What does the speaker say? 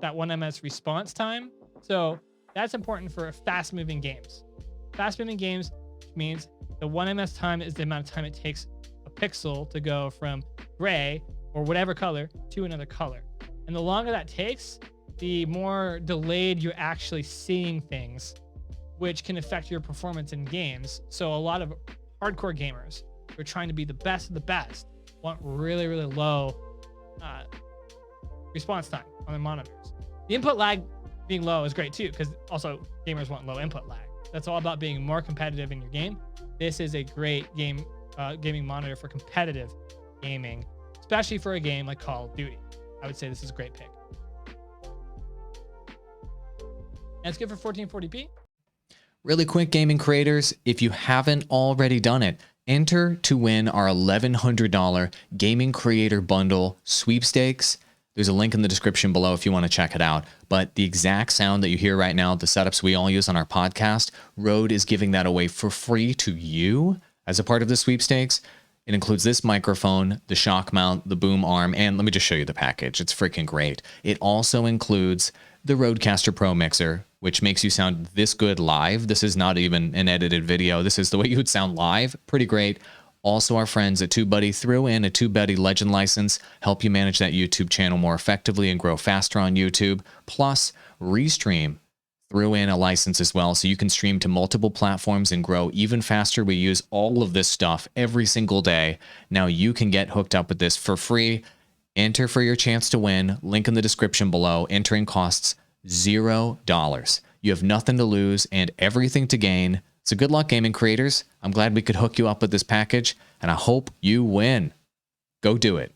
that 1ms response time. So that's important for fast moving games. Fast moving games means the 1ms time is the amount of time it takes a pixel to go from gray or whatever color to another color. And the longer that takes, the more delayed you're actually seeing things, which can affect your performance in games. So a lot of hardcore gamers who are trying to be the best of the best want really, really low response time on their monitors. The input lag being low is great too, because also gamers want low input lag. That's all about being more competitive in your game. This is a great gaming monitor for competitive gaming, especially for a game like Call of Duty. I would say this is a great pick. And it's good for 1440p. Really quick, gaming creators, if you haven't already done it, enter to win our $1,100 Gaming Creator Bundle sweepstakes. There's a link in the description below if you want to check it out. But the exact sound that you hear right now, the setups we all use on our podcast, Rode is giving that away for free to you as a part of the sweepstakes. It includes this microphone, the shock mount, the boom arm, and let me just show you the package. It's freaking great. It also includes the Rodecaster Pro mixer, which makes you sound this good live. This is not even an edited video. This is the way you would sound live. Pretty great. Also, our friends at TubeBuddy threw in a TubeBuddy Legend license, help you manage that YouTube channel more effectively and grow faster on YouTube. Plus, Restream threw in a license as well, so you can stream to multiple platforms and grow even faster. We use all of this stuff every single day. Now you can get hooked up with this for free. Enter for your chance to win. Link in the description below. Entering costs $0. You have nothing to lose and everything to gain. So good luck, gaming creators. I'm glad we could hook you up with this package, and I hope you win. Go do it.